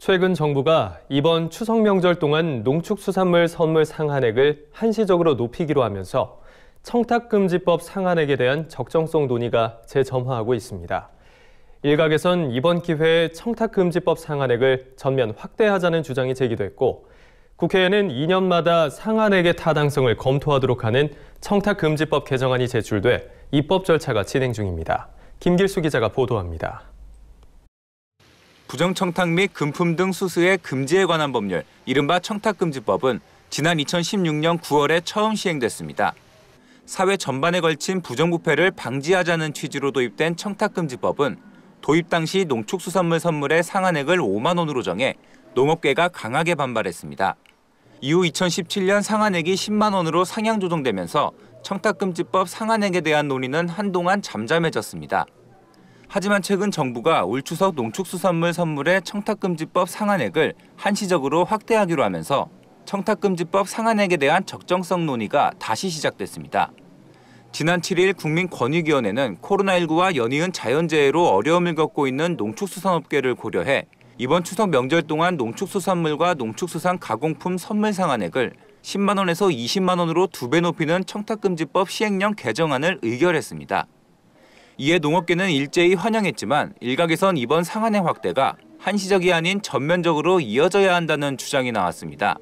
최근 정부가 이번 추석 명절 동안 농축수산물 선물 상한액을 한시적으로 높이기로 하면서 청탁금지법 상한액에 대한 적정성 논의가 재점화하고 있습니다. 일각에선 이번 기회에 청탁금지법 상한액을 전면 확대하자는 주장이 제기됐고, 국회에는 2년마다 상한액의 타당성을 검토하도록 하는 청탁금지법 개정안이 제출돼 입법 절차가 진행 중입니다. 김길수 기자가 보도합니다. 부정청탁 및 금품 등 수수의 금지에 관한 법률, 이른바 청탁금지법은 지난 2016년 9월에 처음 시행됐습니다. 사회 전반에 걸친 부정부패를 방지하자는 취지로 도입된 청탁금지법은 도입 당시 농축수산물 선물의 상한액을 5만 원으로 정해 농업계가 강하게 반발했습니다. 이후 2017년 상한액이 10만 원으로 상향 조정되면서 청탁금지법 상한액에 대한 논의는 한동안 잠잠해졌습니다. 하지만 최근 정부가 올 추석 농축수산물 선물의 청탁금지법 상한액을 한시적으로 확대하기로 하면서 청탁금지법 상한액에 대한 적정성 논의가 다시 시작됐습니다. 지난 7일 국민권익위원회는 코로나19와 연이은 자연재해로 어려움을 겪고 있는 농축수산업계를 고려해 이번 추석 명절 동안 농축수산물과 농축수산 가공품 선물 상한액을 10만 원에서 20만 원으로 2배 높이는 청탁금지법 시행령 개정안을 의결했습니다. 이에 농업계는 일제히 환영했지만 일각에선 이번 상한액 확대가 한시적이 아닌 전면적으로 이어져야 한다는 주장이 나왔습니다.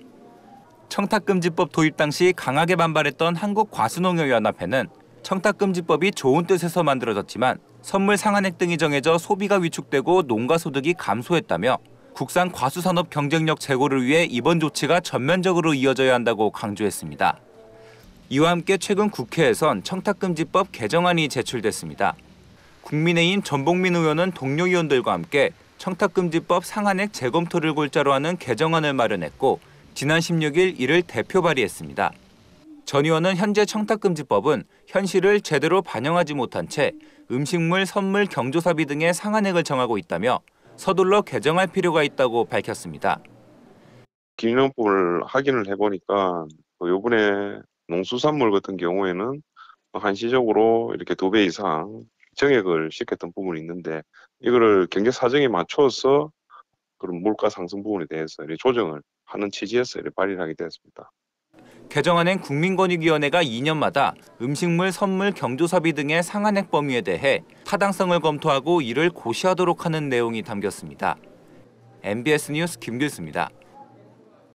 청탁금지법 도입 당시 강하게 반발했던 한국과수농협연합회는 청탁금지법이 좋은 뜻에서 만들어졌지만 선물 상한액 등이 정해져 소비가 위축되고 농가 소득이 감소했다며 국산 과수산업 경쟁력 제고를 위해 이번 조치가 전면적으로 이어져야 한다고 강조했습니다. 이와 함께 최근 국회에선 청탁금지법 개정안이 제출됐습니다. 국민의힘 전봉민 의원은 동료 의원들과 함께 청탁금지법 상한액 재검토를 골자로 하는 개정안을 마련했고 지난 16일 이를 대표 발의했습니다. 전 의원은 현재 청탁금지법은 현실을 제대로 반영하지 못한 채 음식물, 선물, 경조사비 등의 상한액을 정하고 있다며 서둘러 개정할 필요가 있다고 밝혔습니다. 기능법을 확인을 해보니까 이번에 농수산물 같은 경우에는 한시적으로 이렇게 2배 이상 정액을 시켰던 부분이 있는데 이거를 경제 사정에 맞춰서 그런 물가 상승 부분에 대해서 조정을 하는 취지에서 발의를 하게 되었습니다. 개정안엔 국민권익위원회가 2년마다 음식물, 선물, 경조사비 등의 상한액 범위에 대해 타당성을 검토하고 이를 고시하도록 하는 내용이 담겼습니다. MBS 뉴스 김길수입니다.